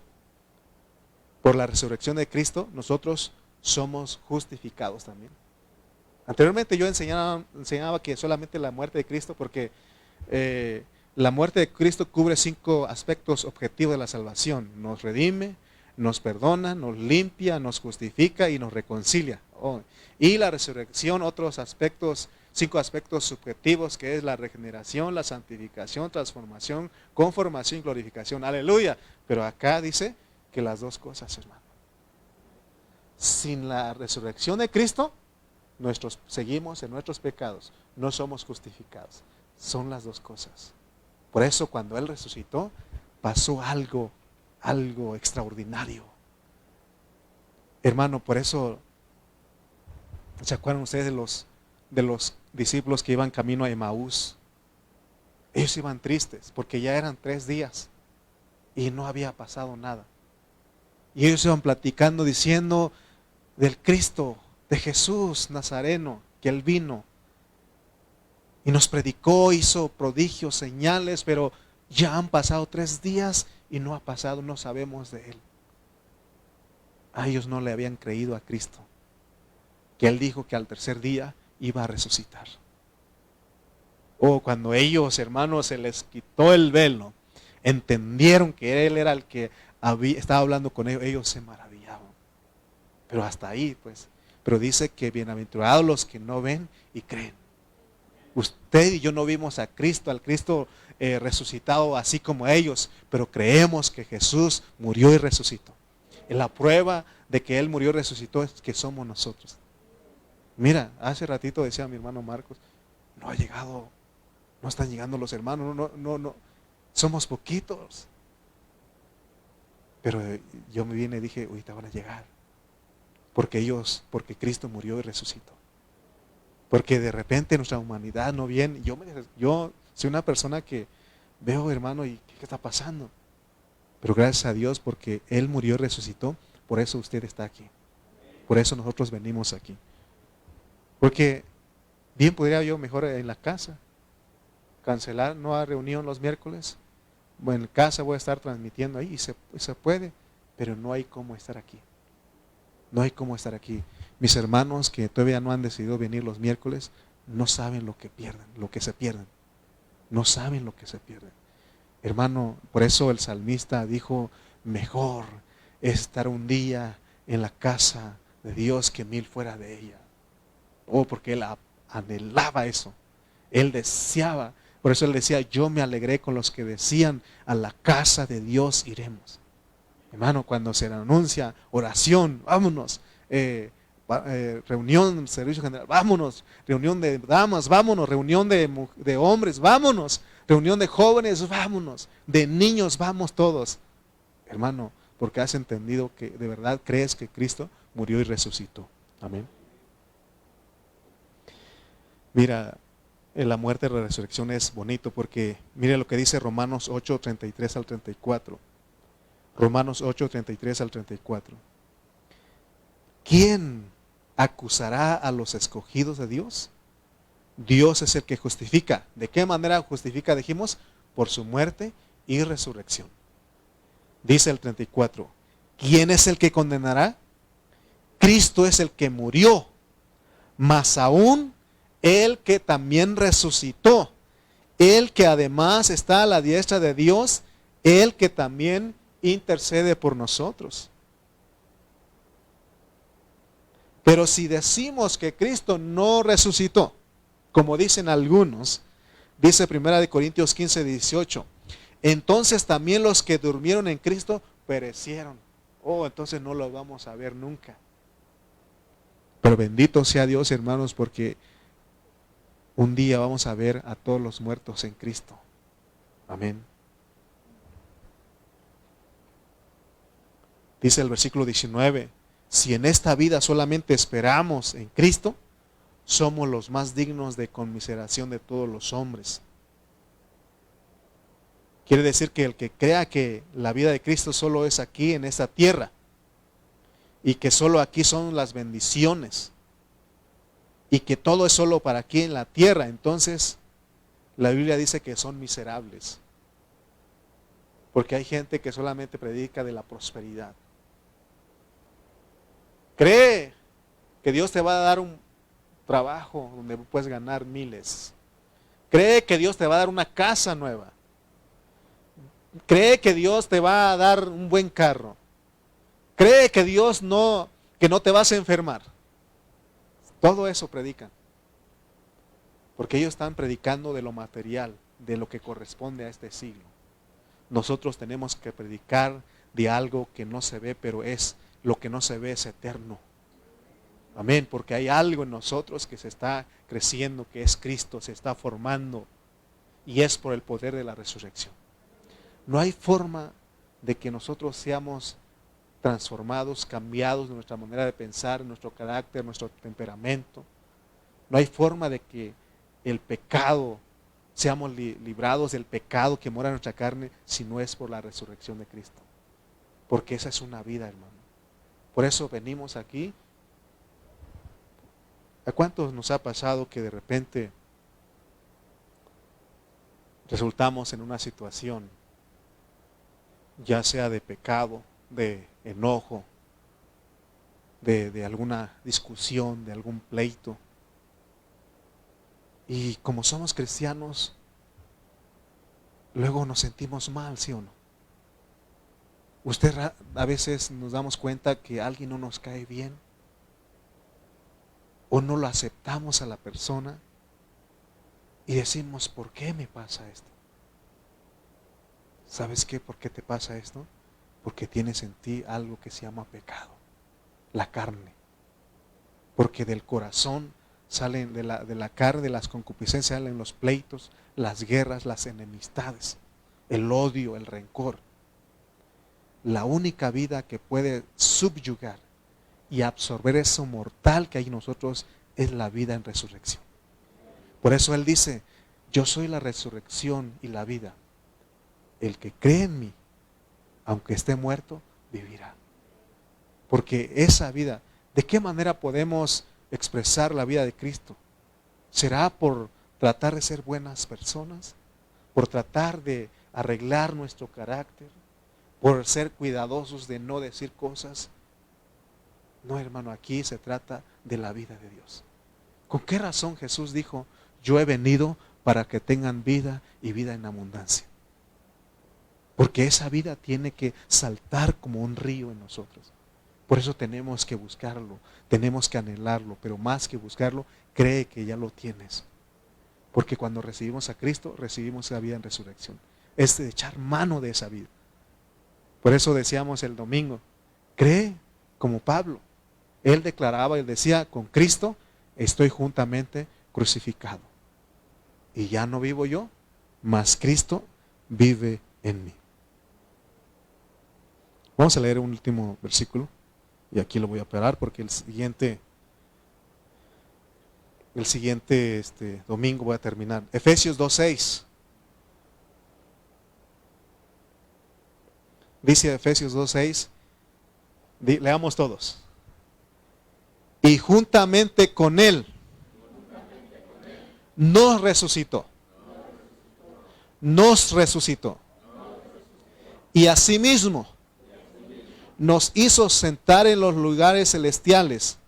por la resurrección de Cristo, nosotros somos justificados también. Anteriormente yo enseñaba que solamente la muerte de Cristo, porque la muerte de Cristo cubre 5 aspectos objetivos de la salvación. Nos redime, nos perdona, nos limpia, nos justifica y nos reconcilia. Y la resurrección, otros aspectos, 5 aspectos subjetivos, que es la regeneración, la santificación, transformación, conformación y glorificación. Aleluya. Pero acá dice que las dos cosas, hermano. Sin la resurrección de Cristo, seguimos en nuestros pecados, no somos justificados. Son las dos cosas. Por eso cuando Él resucitó, pasó algo extraordinario. Hermano, por eso, ¿se acuerdan ustedes de los discípulos que iban camino a Emaús? Ellos iban tristes porque ya eran 3 días y no había pasado nada. Y ellos iban platicando diciendo del Cristo, de Jesús Nazareno, que Él vino y nos predicó, hizo prodigios, señales, pero ya han pasado 3 días y no ha pasado, no sabemos de Él. A ellos no le habían creído a Cristo, que Él dijo que al 3er día iba a resucitar. Cuando ellos, hermanos, se les quitó el velo, entendieron que Él era el que estaba hablando con ellos, ellos se maravillaban. Pero hasta ahí, pues. Pero dice que bienaventurados los que no ven y creen. Usted y yo no vimos a Cristo, al Cristo resucitado así como ellos, pero creemos que Jesús murió y resucitó. Y la prueba de que Él murió y resucitó es que somos nosotros. Mira, hace ratito decía mi hermano Marcos, no están llegando los hermanos, no, somos poquitos. Pero yo me vine y dije, ahorita van a llegar. Porque Cristo murió y resucitó. Porque de repente nuestra humanidad no viene. Yo soy una persona que veo, hermano, y ¿qué está pasando? Pero gracias a Dios porque Él murió y resucitó, por eso usted está aquí. Por eso nosotros venimos aquí. Porque bien podría yo mejor en la casa cancelar, no hay reunión los miércoles. Bueno, en casa voy a estar transmitiendo ahí y se puede, pero no hay cómo estar aquí. No hay cómo estar aquí. Mis hermanos que todavía no han decidido venir los miércoles, no saben lo que pierden, lo que se pierden. No saben lo que se pierden. Hermano, por eso el salmista dijo, mejor es estar un día en la casa de Dios que 1000 fuera de ella. Porque él anhelaba eso. Él deseaba. Por eso él decía, yo me alegré con los que decían, a la casa de Dios iremos. Hermano, cuando se anuncia oración, vámonos. Reunión, servicio general, vámonos. Reunión de damas, vámonos. Reunión de hombres, vámonos. Reunión de jóvenes, vámonos. De niños, vamos todos. Hermano, porque has entendido que de verdad crees que Cristo murió y resucitó. Amén. Mira, en la muerte y la resurrección es bonito porque mire lo que dice Romanos 8, 33 al 34. Romanos 8, 33 al 34. ¿Quién acusará a los escogidos de Dios? Dios es el que justifica. ¿De qué manera justifica? Dijimos, por su muerte y resurrección. Dice el 34. ¿Quién es el que condenará? Cristo es el que murió, más aún el que también resucitó, el que además está a la diestra de Dios, el que también intercede por nosotros. Pero si decimos que Cristo no resucitó, como dicen algunos, dice 1 Corintios 15, 18, entonces también los que durmieron en Cristo perecieron. Entonces no los vamos a ver nunca. Pero bendito sea Dios, hermanos, porque un día vamos a ver a todos los muertos en Cristo. Amén. Dice el versículo 19, si en esta vida solamente esperamos en Cristo, somos los más dignos de conmiseración de todos los hombres. Quiere decir que el que crea que la vida de Cristo solo es aquí en esta tierra y que solo aquí son las bendiciones y que todo es solo para aquí en la tierra, entonces la Biblia dice que son miserables. Porque hay gente que solamente predica de la prosperidad. Cree que Dios te va a dar un trabajo donde puedes ganar miles. Cree que Dios te va a dar una casa nueva. Cree que Dios te va a dar un buen carro. Cree que Dios que no te vas a enfermar. Todo eso predican. Porque ellos están predicando de lo material, de lo que corresponde a este siglo. Nosotros tenemos que predicar de algo que no se ve, pero lo que no se ve es eterno. Amén, porque hay algo en nosotros que se está creciendo, que es Cristo, se está formando. y es por el poder de la resurrección. No hay forma de que nosotros seamos transformados, cambiados de nuestra manera de pensar, nuestro carácter, nuestro temperamento. No hay forma de que el pecado, seamos librados del pecado que mora en nuestra carne, si no es por la resurrección de Cristo. Porque esa es una vida, hermano. Por eso venimos aquí. ¿A cuántos nos ha pasado que de repente resultamos en una situación, ya sea de pecado, de enojo, de alguna discusión, de algún pleito? Y como somos cristianos, luego nos sentimos mal, ¿sí o no? Usted, a veces nos damos cuenta que alguien no nos cae bien, o no lo aceptamos a la persona, y decimos, ¿por qué me pasa esto? ¿Sabes qué? ¿Por qué te pasa esto? Porque tienes en ti algo que se llama pecado, la carne. Porque del corazón salen, de la carne, de las concupiscencias, salen los pleitos, las guerras, las enemistades, el odio, el rencor. La única vida que puede subyugar y absorber eso mortal que hay en nosotros es la vida en resurrección. Por eso Él dice, yo soy la resurrección y la vida. El que cree en mí, aunque esté muerto, vivirá. Porque esa vida, ¿de qué manera podemos expresar la vida de Cristo? ¿Será por tratar de ser buenas personas? ¿Por tratar de arreglar nuestro carácter? ¿Por ser cuidadosos de no decir cosas? No, hermano, aquí se trata de la vida de Dios. ¿Con qué razón Jesús dijo, yo he venido para que tengan vida y vida en abundancia? Porque esa vida tiene que saltar como un río en nosotros. Por eso tenemos que buscarlo, tenemos que anhelarlo, pero más que buscarlo, cree que ya lo tienes. Porque cuando recibimos a Cristo, recibimos esa vida en resurrección. Es de echar mano de esa vida. Por eso decíamos el domingo, cree como Pablo. Él declaraba y decía, con Cristo estoy juntamente crucificado. Y ya no vivo yo, mas Cristo vive en mí. Vamos a leer un último versículo. Y aquí lo voy a parar porque el siguiente domingo voy a terminar. Efesios 2:6. Dice Efesios 2:6. Leamos todos. Y juntamente con Él nos resucitó. Nos resucitó. Y asimismo nos hizo sentar en los lugares celestiales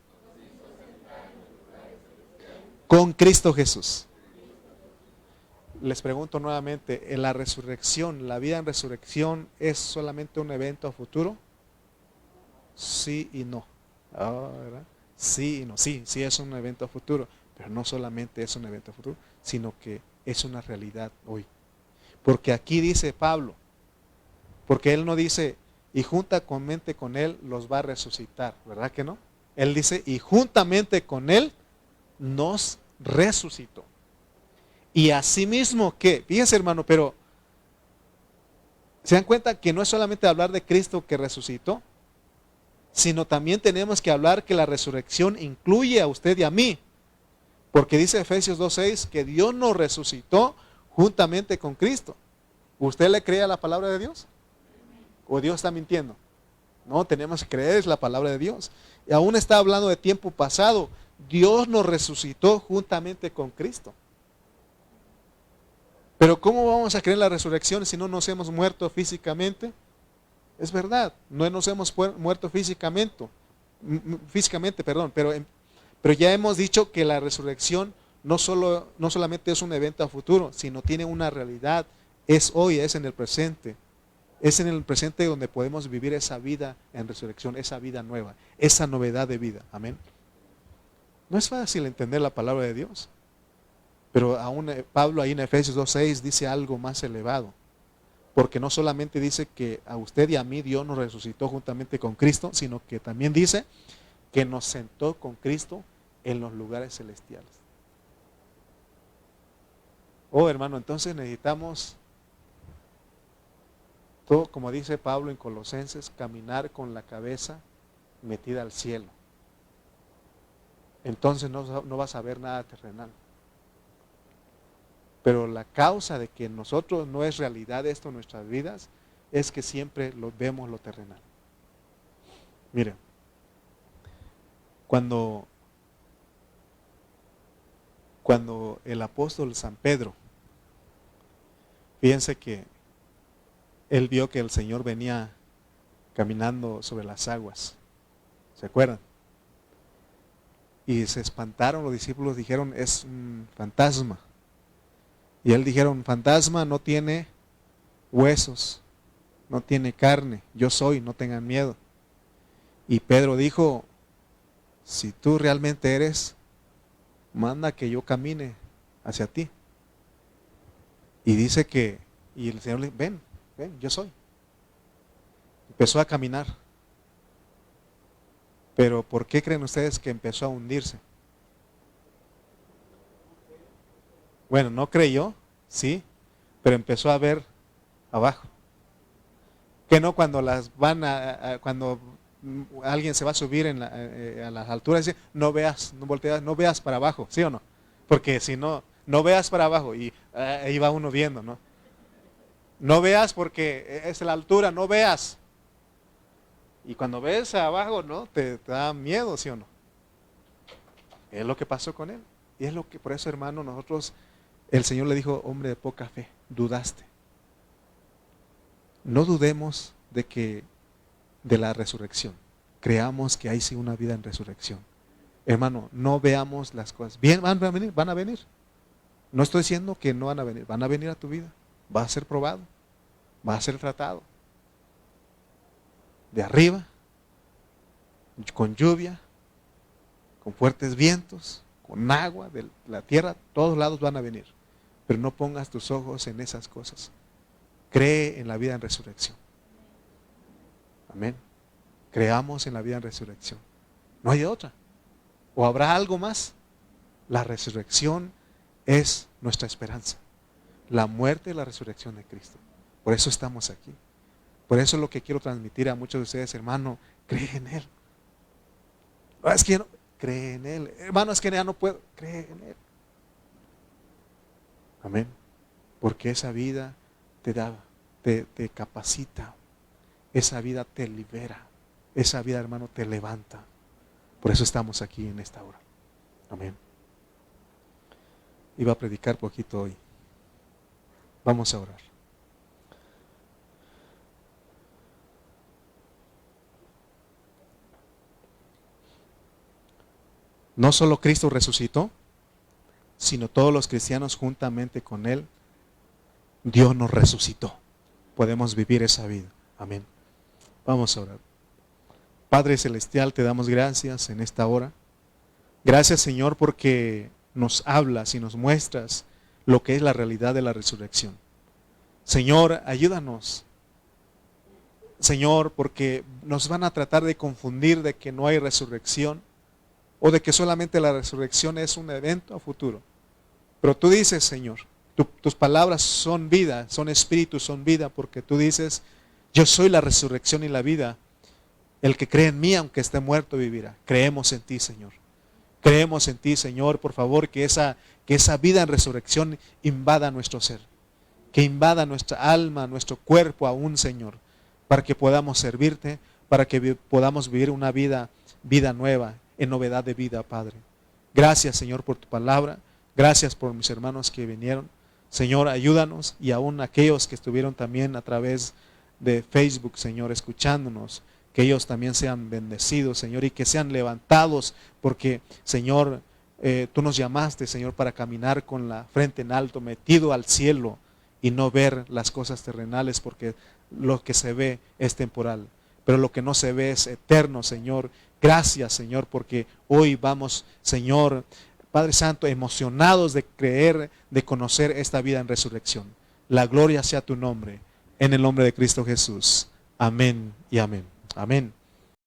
con Cristo Jesús. Les pregunto nuevamente, ¿en la resurrección, la vida en resurrección es solamente un evento a futuro? Sí y no. ¿Verdad? Sí y no. Sí es un evento a futuro, pero no solamente es un evento a futuro, sino que es una realidad hoy. Porque aquí dice Pablo, porque él no dice, y juntamente con Él los va a resucitar, ¿verdad que no? Él dice, y juntamente con Él nos resucitó. Y asimismo que, fíjense hermano, pero ¿se dan cuenta que no es solamente hablar de Cristo que resucitó? Sino también tenemos que hablar que la resurrección incluye a usted y a mí. Porque dice Efesios 2:6 que Dios nos resucitó juntamente con Cristo. ¿Usted le cree a la palabra de Dios? ¿O Dios está mintiendo? No, tenemos que creer, es la palabra de Dios. Y aún está hablando de tiempo pasado. Dios nos resucitó juntamente con Cristo. Pero ¿cómo vamos a creer en la resurrección si no nos hemos muerto físicamente? Es verdad, no nos hemos muerto físicamente, pero ya hemos dicho que la resurrección no solamente es un evento a futuro, sino tiene una realidad, es hoy, es en el presente. Es en el presente donde podemos vivir esa vida en resurrección, esa vida nueva, esa novedad de vida. Amén. No es fácil entender la palabra de Dios, pero aún Pablo ahí en Efesios 2:6 dice algo más elevado. Porque no solamente dice que a usted y a mí Dios nos resucitó juntamente con Cristo, sino que también dice que nos sentó con Cristo en los lugares celestiales. Oh, hermano, entonces necesitamos todo, como dice Pablo en Colosenses, caminar con la cabeza metida al cielo. Entonces no vas a ver nada terrenal. Pero la causa de que nosotros no es realidad esto en nuestras vidas es que siempre vemos lo terrenal. Miren, cuando el apóstol San Pedro, fíjense que él vio que el Señor venía caminando sobre las aguas. ¿Se acuerdan? Y se espantaron, los discípulos dijeron, es un fantasma. Y él dijeron, fantasma no tiene huesos, no tiene carne, yo soy, no tengan miedo. Y Pedro dijo, si tú realmente eres, manda que yo camine hacia ti. Y dice que, y el Señor le dijo, ven, yo soy. Empezó a caminar. Pero ¿por qué creen ustedes que empezó a hundirse? Bueno, no creyó, sí, pero empezó a ver abajo. Que no cuando cuando alguien se va a subir a las alturas, dice, no veas, no volteas, no veas para abajo, ¿sí o no? Porque si no, no veas para abajo y ahí va uno viendo, ¿no? No veas porque es la altura, no veas. Y cuando ves abajo, ¿no? Te da miedo, ¿sí o no? Es lo que pasó con él. Y es lo que, por eso, hermano, nosotros, el Señor le dijo, hombre de poca fe, dudaste. No dudemos de la resurrección. Creamos que hay sí una vida en resurrección. Hermano, no veamos las cosas. Bien, van a venir, van a venir. No estoy diciendo que no van a venir a tu vida. Va a ser probado, va a ser tratado. De arriba, con lluvia, con fuertes vientos, con agua de la tierra, todos lados van a venir. Pero no pongas tus ojos en esas cosas. Cree en la vida en resurrección. Amén. Creamos en la vida en resurrección. No hay otra. ¿O habrá algo más? La resurrección es nuestra esperanza. La muerte y la resurrección de Cristo. Por eso estamos aquí. Por eso es lo que quiero transmitir a muchos de ustedes, hermano. Cree en Él. Es que no, cree en Él. Hermano, es que ya no puedo. Cree en Él. Amén. Porque esa vida te capacita. Esa vida te libera. Esa vida, hermano, te levanta. Por eso estamos aquí en esta hora. Amén. Iba a predicar poquito hoy. Vamos a orar. No solo Cristo resucitó, sino todos los cristianos juntamente con Él, Dios nos resucitó. Podemos vivir esa vida. Amén. Vamos a orar. Padre Celestial, te damos gracias en esta hora. Gracias, Señor, porque nos hablas y nos muestras lo que es la realidad de la resurrección. Señor, ayúdanos. Señor, porque nos van a tratar de confundir de que no hay resurrección o de que solamente la resurrección es un evento a futuro. Pero tú dices, Señor, tus palabras son vida, son espíritu, son vida, porque tú dices, yo soy la resurrección y la vida. El que cree en mí, aunque esté muerto, vivirá. Creemos en ti, Señor. Creemos en ti, Señor, por favor, que esa vida en resurrección invada nuestro ser. Que invada nuestra alma, nuestro cuerpo aún, Señor, para que podamos servirte, para que podamos vivir una vida nueva, en novedad de vida, Padre. Gracias, Señor, por tu palabra. Gracias por mis hermanos que vinieron. Señor, ayúdanos y aún aquellos que estuvieron también a través de Facebook, Señor, escuchándonos. Que ellos también sean bendecidos, Señor, y que sean levantados, porque, Señor, tú nos llamaste, Señor, para caminar con la frente en alto, metido al cielo y no ver las cosas terrenales, porque lo que se ve es temporal, pero lo que no se ve es eterno, Señor. Gracias, Señor, porque hoy vamos, Señor, Padre Santo, emocionados de creer, de conocer esta vida en resurrección. La gloria sea tu nombre, en el nombre de Cristo Jesús. Amén y amén. Amén.